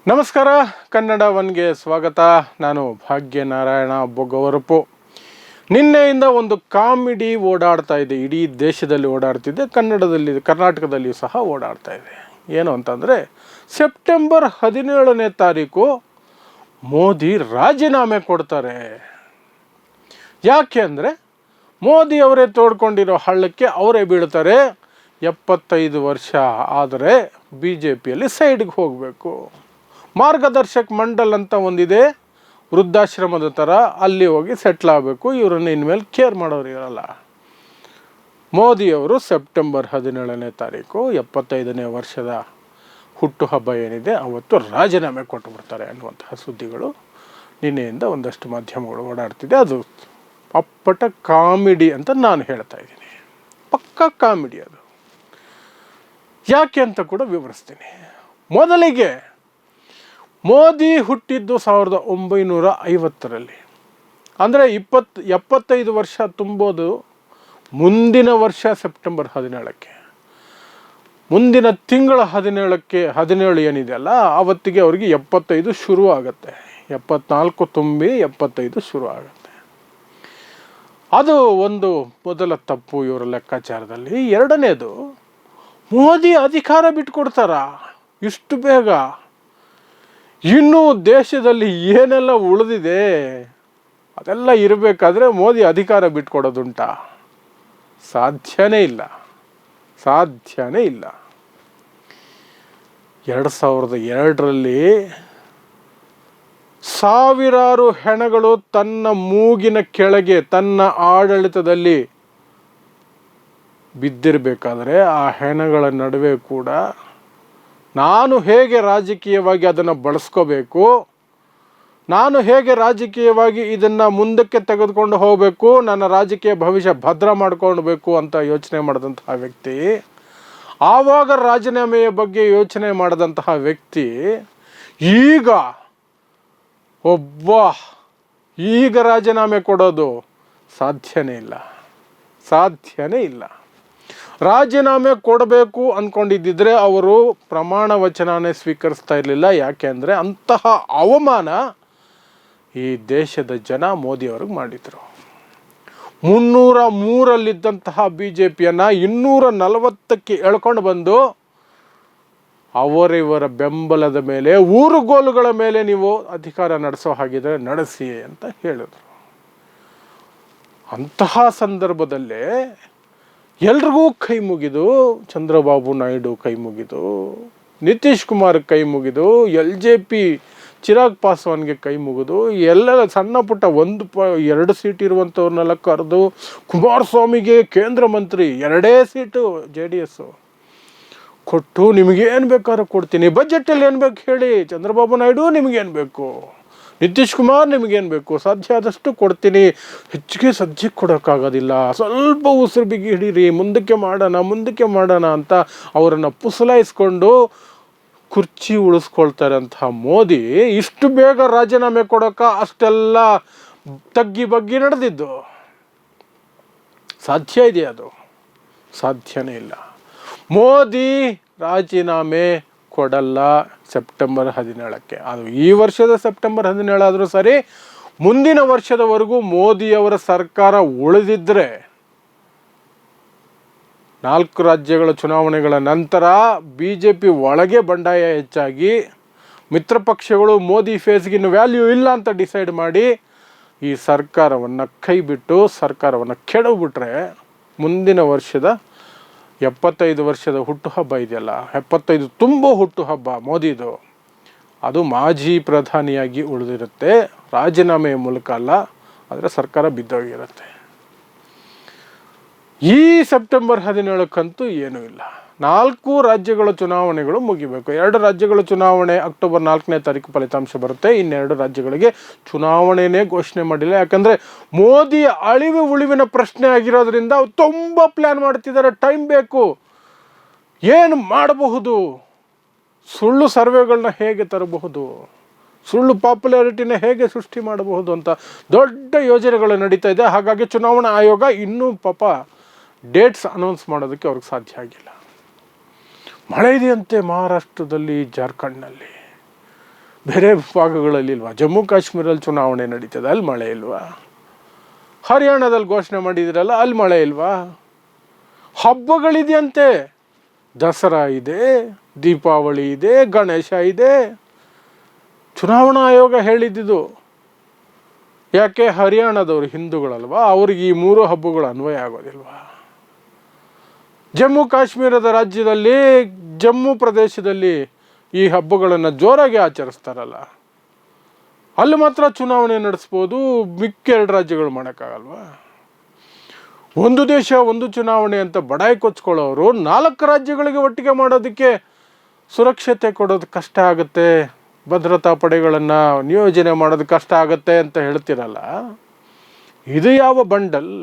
ನಮಸ್ಕಾರ, ಕನ್ನಡ ಒನ್ಗೆ ಸ್ವಾಗತ. ನಾನು ಭಾಗ್ಯನಾರಾಯಣ ಬೊಗವರಪು. ನಿನ್ನೆಯಿಂದ ಒಂದು ಕಾಮಿಡಿ ಓಡಾಡ್ತಾ ಇದೆ, ಇಡೀ ದೇಶದಲ್ಲಿ ಓಡಾಡ್ತಿದೆ, ಕರ್ನಾಟಕದಲ್ಲಿಯೂ ಸಹ ಓಡಾಡ್ತಾ ಇದೆ. ಏನು ಅಂತಂದರೆ, ಸೆಪ್ಟೆಂಬರ್ 17ನೇ ತಾರೀಕು ಮೋದಿ ರಾಜೀನಾಮೆ ಕೊಡ್ತಾರೆ. ಯಾಕೆ ಅಂದರೆ, ಮೋದಿ ಅವರೇ ತೋಡ್ಕೊಂಡಿರೋ ಹಳ್ಳಕ್ಕೆ ಅವರೇ ಬೀಳ್ತಾರೆ. 75 ವರ್ಷ ಆದರೆ BJPಯಲ್ಲಿ ಸೈಡ್ಗೆ ಹೋಗಬೇಕು. ಮಾರ್ಗದರ್ಶಕ್ ಮಂಡಲ್ ಅಂತ ಒಂದಿದೆ, ವೃದ್ಧಾಶ್ರಮದ ಥರ, ಅಲ್ಲಿ ಹೋಗಿ ಸೆಟ್ಲ್ ಆಗಬೇಕು. ಇವರನ್ನು ಇನ್ಮೇಲೆ ಕೇರ್ ಮಾಡೋರು ಇರಲ್ಲ. ಮೋದಿಯವರು ಸೆಪ್ಟೆಂಬರ್ 17ನೇ ತಾರೀಕು 75ನೇ ವರ್ಷದ ಹುಟ್ಟುಹಬ್ಬ ಏನಿದೆ ಅವತ್ತು ರಾಜೀನಾಮೆ ಕೊಟ್ಟು ಬಿಡ್ತಾರೆ ಅನ್ನುವಂತಹ ಸುದ್ದಿಗಳು ನಿನ್ನೆಯಿಂದ ಒಂದಷ್ಟು ಮಾಧ್ಯಮಗಳು ಓಡಾಡ್ತಿದೆ. ಅದು ಅಪ್ಪಟ ಕಾಮಿಡಿ ಅಂತ ನಾನು ಹೇಳ್ತಾ ಇದ್ದೀನಿ. ಪಕ್ಕಾ ಕಾಮಿಡಿ ಅದು. ಯಾಕೆ ಅಂತ ಕೂಡ ವಿವರಿಸ್ತೀನಿ. ಮೊದಲಿಗೆ ಮೋದಿ ಹುಟ್ಟಿದ್ದು 1950ರಲ್ಲಿ. ಅಂದರೆ 75 ವರ್ಷ ತುಂಬೋದು ಮುಂದಿನ ವರ್ಷ ಸೆಪ್ಟೆಂಬರ್ 17ಕ್ಕೆ. ಮುಂದಿನ ತಿಂಗಳ 17 ಏನಿದೆಯಲ್ಲ, ಆವತ್ತಿಗೆ ಅವರಿಗೆ 75 ಶುರು ಆಗುತ್ತೆ. 74 ತುಂಬಿ 75 ಶುರು ಆಗುತ್ತೆ. ಅದು ಒಂದು ಮೊದಲ ತಪ್ಪು ಇವರ ಲೆಕ್ಕಾಚಾರದಲ್ಲಿ. ಎರಡನೇದು, ಮೋದಿ ಅಧಿಕಾರ ಬಿಟ್ಕೊಡ್ತಾರ ಇಷ್ಟು ಬೇಗ? ಇನ್ನೂ ದೇಶದಲ್ಲಿ ಏನೆಲ್ಲ ಉಳಿದಿದೆ ಅದೆಲ್ಲ ಇರಬೇಕಾದ್ರೆ ಮೋದಿ ಅಧಿಕಾರ ಬಿಟ್ಕೊಡೋದುಂಟಾ? ಸಾಧ್ಯನೇ ಇಲ್ಲ. 2002ರಲ್ಲಿ ಸಾವಿರಾರು ಹೆಣಗಳು ತನ್ನ ಮೂಗಿನ ಕೆಳಗೆ ತನ್ನ ಆಡಳಿತದಲ್ಲಿ ಬಿದ್ದಿರಬೇಕಾದ್ರೆ ಆ ಹೆಣಗಳ ನಡುವೆ ಕೂಡ ನಾನು ಹೇಗೆ ರಾಜಕೀಯವಾಗಿ ಅದನ್ನು ಬಳಸ್ಕೋಬೇಕು, ನಾನು ಹೇಗೆ ರಾಜಕೀಯವಾಗಿ ಇದನ್ನು ಮುಂದಕ್ಕೆ ತೆಗೆದುಕೊಂಡು ಹೋಗಬೇಕು, ನನ್ನ ರಾಜಕೀಯ ಭವಿಷ್ಯ ಭದ್ರ ಮಾಡ್ಕೊಳ್ಬೇಕು ಅಂತ ಯೋಚನೆ ಮಾಡಿದಂತಹ ವ್ಯಕ್ತಿ, ಆವಾಗ ರಾಜೀನಾಮೆಯ ಬಗ್ಗೆ ಯೋಚನೆ ಮಾಡಿದಂತಹ ವ್ಯಕ್ತಿ ಈಗ ರಾಜೀನಾಮೆ ಕೊಡೋದು ಸಾಧ್ಯನೇ ಇಲ್ಲ. ರಾಜೀನಾಮೆ ಕೊಡಬೇಕು ಅಂದ್ಕೊಂಡಿದ್ದಿದ್ರೆ ಅವರು ಪ್ರಮಾಣ ವಚನನೇ ಸ್ವೀಕರಿಸ್ತಾ ಇರಲಿಲ್ಲ. ಯಾಕೆ ಅಂದರೆ ಅಂತಹ ಅವಮಾನ ಈ ದೇಶದ ಜನ ಮೋದಿಯವ್ರಿಗೆ ಮಾಡಿದರು. 303ರಲ್ಲಿದ್ದಂತಹ BJPಯನ್ನು 240ಕ್ಕೆ ಎಳ್ಕೊಂಡು ಬಂದು ಅವರಿವರ ಬೆಂಬಲದ ಮೇಲೆ, ಊರುಗೋಲುಗಳ ಮೇಲೆ ನೀವು ಅಧಿಕಾರ ನಡೆಸೋ ಹಾಗಿದ್ರೆ ನಡೆಸಿ ಅಂತ ಹೇಳಿದರು. ಅಂತಹ ಸಂದರ್ಭದಲ್ಲೇ ಎಲ್ರಿಗೂ ಕೈ ಮುಗಿದು, ಚಂದ್ರಬಾಬು ನಾಯ್ಡು ಕೈ ಮುಗಿದು, ನಿತೀಶ್ ಕುಮಾರ್ ಕೈ ಮುಗಿದು, LJP ಚಿರಾಗ್ ಪಾಸ್ವಾನ್ಗೆ ಕೈ ಮುಗಿದು, ಎಲ್ಲ ಸಣ್ಣ ಪುಟ್ಟ 1-2 ಸೀಟ್ ಇರುವಂಥವ್ರನ್ನೆಲ್ಲ ಕರೆದು, ಕುಮಾರಸ್ವಾಮಿಗೆ ಕೇಂದ್ರ ಮಂತ್ರಿ 2 ಸೀಟು JDS ಕೊಟ್ಟು, ನಿಮಗೇನು ಬೇಕಾದ್ರೂ ಕೊಡ್ತೀನಿ, ಬಜೆಟಲ್ಲಿ ಏನು ಬೇಕು ಹೇಳಿ, ಚಂದ್ರಬಾಬು ನಾಯ್ಡು ನಿಮಗೇನು ಬೇಕು, ನಿತೀಶ್ ಕುಮಾರ್ ನಿಮಗೇನು ಬೇಕು, ಸಾಧ್ಯ ಆದಷ್ಟು ಕೊಡ್ತೀನಿ, ಹೆಚ್ಚಿಗೆ ಸದ್ಯಕ್ಕೆ ಕೊಡೋಕ್ಕಾಗೋದಿಲ್ಲ, ಸ್ವಲ್ಪ ಉಸಿರು ಬಿಗಿ ಹಿಡೀರಿ, ಮುಂದಕ್ಕೆ ಮಾಡೋಣ ಅಂತ ಅವರನ್ನು ಪುಸಲಾಯಿಸ್ಕೊಂಡು ಕುರ್ಚಿ ಉಳಿಸ್ಕೊಳ್ತಾರೆ ಅಂತಹ ಮೋದಿ ಇಷ್ಟು ಬೇಗ ರಾಜೀನಾಮೆ ಕೊಡೋಕೆ ಅಷ್ಟೆಲ್ಲ ತಗ್ಗಿ ಬಗ್ಗಿ ನಡೆದಿದ್ದು ಸಾಧ್ಯ ಇದೆಯಾ? ಅದು ಸಾಧ್ಯನೇ ಇಲ್ಲ. ಮೋದಿ ರಾಜೀನಾಮೆ ಕೊಡಲ್ಲ ಸೆಪ್ಟೆಂಬರ್ 17ಕ್ಕೆ. ಅದು ಈ ವರ್ಷದ ಸೆಪ್ಟೆಂಬರ್ 17 ಆದರೂ ಸರಿ, ಮುಂದಿನ ವರ್ಷದವರೆಗೂ ಮೋದಿಯವರ ಸರ್ಕಾರ ಉಳಿದಿದ್ದರೆ 4 ರಾಜ್ಯಗಳ ಚುನಾವಣೆಗಳ ನಂತರ BJP ಒಳಗೆ ಬಂಡಾಯ ಹೆಚ್ಚಾಗಿ ಮಿತ್ರ ಪಕ್ಷಗಳು ಮೋದಿ ಫೇಸ್ಗಿನ್ನು ವ್ಯಾಲ್ಯೂ ಇಲ್ಲ ಅಂತ ಡಿಸೈಡ್ ಮಾಡಿ ಈ ಸರ್ಕಾರವನ್ನು ಕೈ ಬಿಟ್ಟು ಸರ್ಕಾರವನ್ನು ಕೆಡವಿಬಿಟ್ರೆ, ಮುಂದಿನ ವರ್ಷದ 75 ವರ್ಷದ ಹುಟ್ಟುಹಬ್ಬ ಇದೆಯಲ್ಲ, 75 ತುಂಬೋ ಹುಟ್ಟುಹಬ್ಬ ಮೋದಿದು, ಅದು ಮಾಜಿ ಪ್ರಧಾನಿಯಾಗಿ ಉಳಿದಿರುತ್ತೆ. ರಾಜೀನಾಮೆಯ ಮೂಲಕ ಅಲ್ಲ, ಆದರೆ ಸರ್ಕಾರ ಬಿದ್ದೋಗಿರುತ್ತೆ. ಈ ಸೆಪ್ಟೆಂಬರ್ 17ಕ್ಕಂತೂ ಏನೂ ಇಲ್ಲ. 4 ರಾಜ್ಯಗಳ ಚುನಾವಣೆಗಳು ಮುಗಿಬೇಕು. 2 ರಾಜ್ಯಗಳ ಚುನಾವಣೆ ಅಕ್ಟೋಬರ್ 4ನೇ ತಾರೀಕು ಫಲಿತಾಂಶ ಬರುತ್ತೆ. ಇನ್ನೆರಡು ರಾಜ್ಯಗಳಿಗೆ ಚುನಾವಣೆಯೇ ಘೋಷಣೆ ಮಾಡಿಲ್ಲ. ಯಾಕಂದರೆ ಮೋದಿ ಅಳಿವು ಉಳಿವಿನ ಪ್ರಶ್ನೆ ಆಗಿರೋದ್ರಿಂದ ತುಂಬ ಪ್ಲ್ಯಾನ್ ಮಾಡ್ತಿದ್ದಾರೆ. ಟೈಮ್ ಬೇಕು. ಏನು ಮಾಡಬಹುದು, ಸುಳ್ಳು ಸರ್ವೆಗಳನ್ನ ಹೇಗೆ ತರಬಹುದು, ಸುಳ್ಳು ಪಾಪ್ಯುಲಾರಿಟಿನ ಹೇಗೆ ಸೃಷ್ಟಿ ಮಾಡಬಹುದು ಅಂತ ದೊಡ್ಡ ಯೋಜನೆಗಳು ನಡೀತಾ ಇದೆ. ಹಾಗಾಗಿ ಚುನಾವಣಾ ಆಯೋಗ ಇನ್ನೂ ಡೇಟ್ಸ್ ಅನೌನ್ಸ್ ಮಾಡೋದಕ್ಕೆ ಅವ್ರಿಗೆ ಸಾಧ್ಯ ಆಗಿಲ್ಲ. ಮಳೆ ಇದೆಯಂತೆ ಮಹಾರಾಷ್ಟ್ರದಲ್ಲಿ, ಜಾರ್ಖಂಡ್ನಲ್ಲಿ. ಬೇರೆ ಭಾಗಗಳಲ್ಲಿ ಇಲ್ವಾ? ಜಮ್ಮು ಕಾಶ್ಮೀರಲ್ಲಿ ಚುನಾವಣೆ ನಡೀತದೆ, ಅಲ್ಲಿ ಮಳೆ ಇಲ್ವಾ? ಹರಿಯಾಣದಲ್ಲಿ ಘೋಷಣೆ ಮಾಡಿದಿರಲ್ಲ, ಅಲ್ಲಿ ಮಳೆ ಇಲ್ವಾ? ಹಬ್ಬಗಳಿದೆಯಂತೆ, ದಸರಾ ಇದೆ, ದೀಪಾವಳಿ ಇದೆ, ಗಣೇಶ ಇದೆ. ಚುನಾವಣಾ ಆಯೋಗ ಹೇಳಿದ್ದಿದ್ದು. ಯಾಕೆ? ಹರಿಯಾಣದವರು ಹಿಂದೂಗಳಲ್ವಾ, ಅವ್ರಿಗೆ ಈ 3 ಹಬ್ಬಗಳು ಅನ್ವಯ ಆಗೋದಿಲ್ವಾ? ಜಮ್ಮು ಕಾಶ್ಮೀರದ ರಾಜ್ಯದಲ್ಲಿ, ಜಮ್ಮು ಪ್ರದೇಶದಲ್ಲಿ ಈ ಹಬ್ಬಗಳನ್ನು ಜೋರಾಗಿ ಆಚರಿಸ್ತಾರಲ್ಲ, ಅಲ್ಲಿ ಮಾತ್ರ ಚುನಾವಣೆ ನಡೆಸ್ಬೋದು, ಮಿಕ್ಕ 2 ರಾಜ್ಯಗಳು ಮಾಡೋಕ್ಕಾಗಲ್ವಾ? ಒಂದು ದೇಶ ಒಂದು ಚುನಾವಣೆ ಅಂತ ಬಡಾಯಿ ಕೊಚ್ಕೊಳ್ಳೋರು 4 ರಾಜ್ಯಗಳಿಗೆ ಒಟ್ಟಿಗೆ ಮಾಡೋದಕ್ಕೆ ಸುರಕ್ಷತೆ ಕೊಡೋದು ಕಷ್ಟ ಆಗುತ್ತೆ, ಭದ್ರತಾ ಪಡೆಗಳನ್ನು ನಿಯೋಜನೆ ಮಾಡೋದು ಕಷ್ಟ ಆಗುತ್ತೆ ಅಂತ ಹೇಳ್ತಿರಲ್ಲ, ಇದು ಯಾವ ಬಂಡಲ್?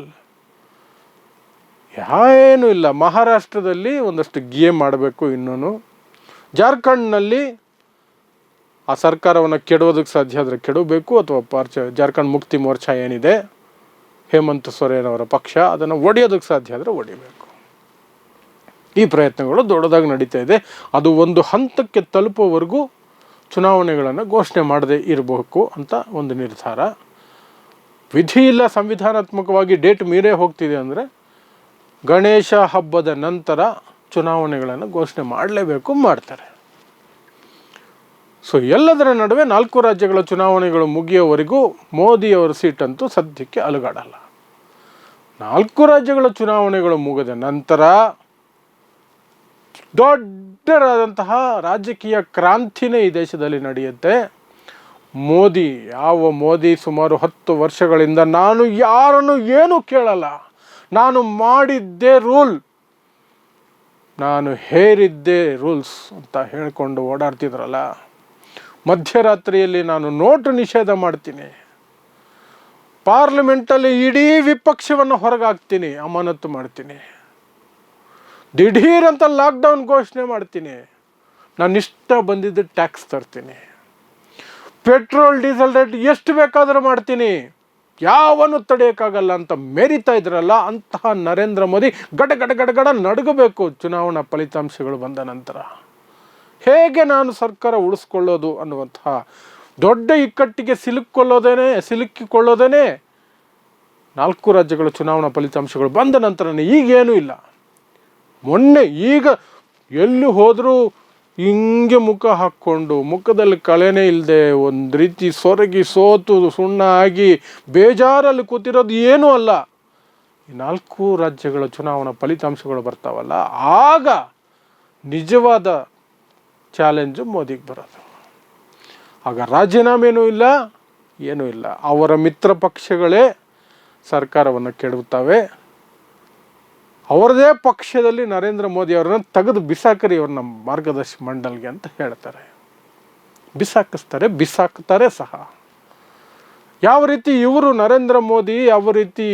ಏನೂ ಇಲ್ಲ. ಮಹಾರಾಷ್ಟ್ರದಲ್ಲಿ ಒಂದಷ್ಟು ಗೇಮ್ ಮಾಡಬೇಕು. ಇನ್ನೂ ಜಾರ್ಖಂಡ್ನಲ್ಲಿ ಆ ಸರ್ಕಾರವನ್ನು ಕೆಡೋದಕ್ಕೆ ಸಾಧ್ಯ ಆದರೆ ಕೆಡಬೇಕು, ಅಥವಾ ಜಾರ್ಖಂಡ್ ಮುಕ್ತಿ ಮೋರ್ಚಾ ಏನಿದೆ, ಹೇಮಂತ್ ಸೊರೇನ್ ಅವರ ಪಕ್ಷ, ಅದನ್ನು ಒಡೆಯೋದಕ್ಕೆ ಸಾಧ್ಯ ಆದರೆ ಒಡಿಬೇಕು. ಈ ಪ್ರಯತ್ನಗಳು ದೊಡ್ಡದಾಗಿ ನಡೀತಾ ಇದೆ. ಅದು ಒಂದು ಹಂತಕ್ಕೆ ತಲುಪೋವರೆಗೂ ಚುನಾವಣೆಗಳನ್ನು ಘೋಷಣೆ ಮಾಡದೇ ಇರಬೇಕು ಅಂತ ಒಂದು ನಿರ್ಧಾರ. ವಿಧಿ ಇಲ್ಲ, ಸಂವಿಧಾನಾತ್ಮಕವಾಗಿ ಡೇಟ್ ಮೀರೇ ಹೋಗ್ತಿದೆ ಅಂದರೆ ಗಣೇಶ ಹಬ್ಬದ ನಂತರ ಚುನಾವಣೆಗಳನ್ನು ಘೋಷಣೆ ಮಾಡಲೇಬೇಕು, ಮಾಡ್ತಾರೆ. ಸೊ ಎಲ್ಲದರ ನಡುವೆ 4 ರಾಜ್ಯಗಳ ಚುನಾವಣೆಗಳು ಮುಗಿಯೋವರೆಗೂ ಮೋದಿಯವರ ಸೀಟಂತೂ ಸದ್ಯಕ್ಕೆ ಅಲುಗಾಡಲ್ಲ. 4 ರಾಜ್ಯಗಳ ಚುನಾವಣೆಗಳು ಮುಗಿದ ನಂತರ ದೊಡ್ಡದಾದಂತಹ ರಾಜಕೀಯ ಕ್ರಾಂತಿನೇ ಈ ದೇಶದಲ್ಲಿ ನಡೆಯುತ್ತೆ. ಮೋದಿ ಸುಮಾರು 10 ವರ್ಷಗಳಿಂದ ನಾನು ಯಾರನ್ನು ಏನೂ ಕೇಳಲ್ಲ, ನಾನು ಮಾಡಿದ್ದೇ ರೂಲ್, ನಾನು ಹೇರಿದ್ದೇ ರೂಲ್ಸ್ ಅಂತ ಹೇಳಿಕೊಂಡು ಓಡಾಡ್ತಿದ್ರಲ್ಲ, ಮಧ್ಯರಾತ್ರಿಯಲ್ಲಿ ನಾನು ನೋಟು ನಿಷೇಧ ಮಾಡ್ತೀನಿ, ಪಾರ್ಲಿಮೆಂಟಲ್ಲಿ ಇಡೀ ವಿಪಕ್ಷವನ್ನು ಹೊರಗಾಗ್ತೀನಿ, ಅಮಾನತು ಮಾಡ್ತೀನಿ, ದಿಢೀರಂತ ಲಾಕ್ಡೌನ್ ಘೋಷಣೆ ಮಾಡ್ತೀನಿ, ನಾನು ಇಷ್ಟ ಬಂದಿದ್ದು ಟ್ಯಾಕ್ಸ್ ತರ್ತೀನಿ, ಪೆಟ್ರೋಲ್ ಡೀಸೆಲ್ ರೇಟ್ ಎಷ್ಟು ಬೇಕಾದರೂ ಮಾಡ್ತೀನಿ, ಯಾವನು ತಡೆಯೋಕ್ಕಾಗಲ್ಲ ಅಂತ ಮೆರಿತಾ ಇದ್ರಲ್ಲ, ಅಂತಹ ನರೇಂದ್ರ ಮೋದಿ ಗಡ ನಡುಗಬೇಕು ಚುನಾವಣಾ ಫಲಿತಾಂಶಗಳು ಬಂದ ನಂತರ. ಹೇಗೆ ನಾನು ಸರ್ಕಾರ ಉಳಿಸ್ಕೊಳ್ಳೋದು ಅನ್ನುವಂತಹ ದೊಡ್ಡ ಇಕ್ಕಟ್ಟಿಗೆ ಸಿಲುಕಿಕೊಳ್ಳೋದೇನೆ 4 ರಾಜ್ಯಗಳ ಚುನಾವಣಾ ಫಲಿತಾಂಶಗಳು ಬಂದ ನಂತರನೇ. ಈಗೇನೂ ಇಲ್ಲ. ಈಗ ಎಲ್ಲಿ ಹೋದರೂ ಹಿಂಗೆ ಮುಖ ಹಾಕ್ಕೊಂಡು, ಮುಖದಲ್ಲಿ ಕಳೆನೇ ಇಲ್ಲದೆ, ಒಂದು ರೀತಿ ಸೊರಗಿ ಸೋತು ಸುಣ್ಣ ಆಗಿ ಬೇಜಾರಲ್ಲಿ ಕೂತಿರೋದು ಏನೂ ಅಲ್ಲ. ಈ 4 ರಾಜ್ಯಗಳ ಚುನಾವಣಾ ಫಲಿತಾಂಶಗಳು ಬರ್ತಾವಲ್ಲ, ಆಗ ನಿಜವಾದ ಚಾಲೆಂಜು ಮೋದಿಗೆ ಬರೋದು. ಆಗ ರಾಜೀನಾಮೆನೂ ಇಲ್ಲ, ಏನೂ ಇಲ್ಲ. ಅವರ ಮಿತ್ರ ಪಕ್ಷಗಳೇ ಸರ್ಕಾರವನ್ನು ಕೆಡವುತ್ತವೆ. ಅವರದೇ ಪಕ್ಷದಲ್ಲಿ ನರೇಂದ್ರ ಮೋದಿ ಅವರನ್ನು ತೆಗೆದು ಬಿಸಾಕರಿ, ಅವ್ರನ್ನ ಮಾರ್ಗದರ್ಶಿ ಮಂಡಲ್ಗೆ ಅಂತ ಹೇಳ್ತಾರೆ. ಬಿಸಾಕ್ತಾರೆ ಸಹ. ಯಾವ ರೀತಿ ಇವರು ನರೇಂದ್ರ ಮೋದಿ ಯಾವ ರೀತಿ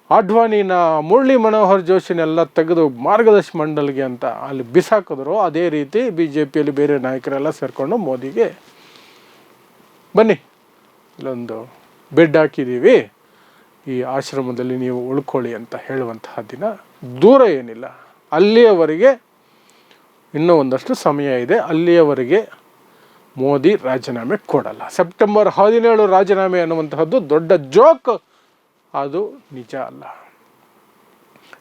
ಅಡ್ವಾಣಿನ, ಮುರಳಿ ಮನೋಹರ್ ಜೋಶಿನೆಲ್ಲ ತೆಗೆದು ಮಾರ್ಗದರ್ಶಿ ಮಂಡಲ್ಗೆ ಅಂತ ಅಲ್ಲಿ ಬಿಸಾಕಿದ್ರು, ಅದೇ ರೀತಿ BJPಯಲ್ಲಿ ಬೇರೆ ನಾಯಕರೆಲ್ಲ ಸೇರಿಕೊಂಡು ಮೋದಿಗೆ ಬನ್ನಿ ಇಲ್ಲೊಂದು ಬೆಡ್ ಹಾಕಿದ್ದೀವಿ, ಈ ಆಶ್ರಮದಲ್ಲಿ ನೀವು ಉಳ್ಕೊಳ್ಳಿ ಅಂತ ಹೇಳುವಂತಹ ದಿನ ದೂರ ಏನಿಲ್ಲ. ಅಲ್ಲಿಯವರೆಗೆ ಇನ್ನೂ ಒಂದಷ್ಟು ಸಮಯ ಇದೆ. ಅಲ್ಲಿಯವರೆಗೆ ಮೋದಿ ರಾಜೀನಾಮೆ ಕೊಡಲ್ಲ. ಸೆಪ್ಟೆಂಬರ್ 17 ರಾಜೀನಾಮೆ ಅನ್ನುವಂತಹದ್ದು ದೊಡ್ಡ ಜೋಕ್, ಅದು ನಿಜ ಅಲ್ಲ.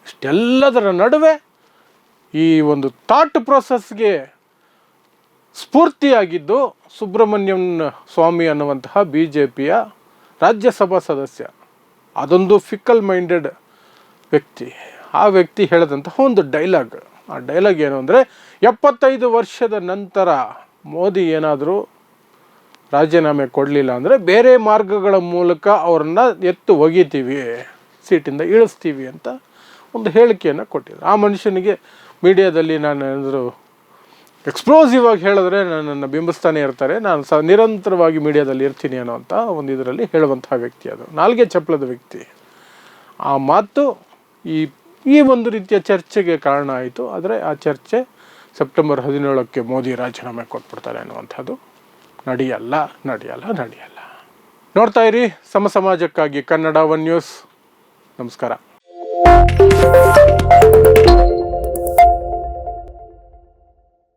ಇಷ್ಟೆಲ್ಲದರ ನಡುವೆ ಈ ಒಂದು ಥಾಟ್ ಪ್ರೊಸೆಸ್ಗೆ ಸ್ಫೂರ್ತಿಯಾಗಿದ್ದು ಸುಬ್ರಹ್ಮಣ್ಯಂ ಸ್ವಾಮಿ ಅನ್ನುವಂತಹ BJPಯ ರಾಜ್ಯಸಭಾ ಸದಸ್ಯ. ಅದೊಂದು ಫಿಕಲ್ ಮೈಂಡೆಡ್ ವ್ಯಕ್ತಿ. ಆ ವ್ಯಕ್ತಿ ಹೇಳಿದಂತಹ ಒಂದು ಡೈಲಾಗ್. ಆ ಡೈಲಾಗ್ ಏನು ಅಂದರೆ, 75 ವರ್ಷದ ನಂತರ ಮೋದಿ ಏನಾದರೂ ರಾಜೀನಾಮೆ ಕೊಡಲಿಲ್ಲ ಅಂದರೆ ಬೇರೆ ಮಾರ್ಗಗಳ ಮೂಲಕ ಅವ್ರನ್ನ ಎತ್ತು ಒಗಿತೀವಿ, ಸೀಟಿಂದ ಇಳಿಸ್ತೀವಿ ಅಂತ ಒಂದು ಹೇಳಿಕೆಯನ್ನು ಕೊಟ್ಟಿದ್ರು. ಆ ಮನುಷ್ಯನಿಗೆ ಮೀಡಿಯಾದಲ್ಲಿ ನಾನು ಏನಾದರೂ ಎಕ್ಸ್ಪ್ಲೋಸಿವ್ ಆಗಿ ಹೇಳಿದ್ರೆ ನನ್ನನ್ನು ಬಿಂಬಿಸ್ತಾನೆ ಇರ್ತಾರೆ, ನಾನು ನಿರಂತರವಾಗಿ ಮೀಡಿಯಾದಲ್ಲಿ ಇರ್ತೀನಿ ಅನ್ನೋ ಅಂತ ಒಂದು ಇದರಲ್ಲಿ ಹೇಳುವಂತಹ ವ್ಯಕ್ತಿ. ಅದು ನಾಲ್ಗೆ ಚಪ್ಪಲದ ವ್ಯಕ್ತಿ. ಆ ಮಾತು ಈ ಒಂದು ರೀತಿಯ ಚರ್ಚೆಗೆ ಕಾರಣ ಆಯಿತು. ಆದರೆ ಆ ಚರ್ಚೆ ಸೆಪ್ಟೆಂಬರ್ 17ಕ್ಕೆ ಮೋದಿ ರಾಜೀನಾಮೆ ಕೊಟ್ಬಿಡ್ತಾರೆ ಅನ್ನುವಂಥದ್ದು ನಡೆಯಲ್ಲ. ನೋಡ್ತಾ ಇರಿ ಸಮಾಜಕ್ಕಾಗಿ ಕನ್ನಡ 1 ನ್ಯೂಸ್. ನಮಸ್ಕಾರ.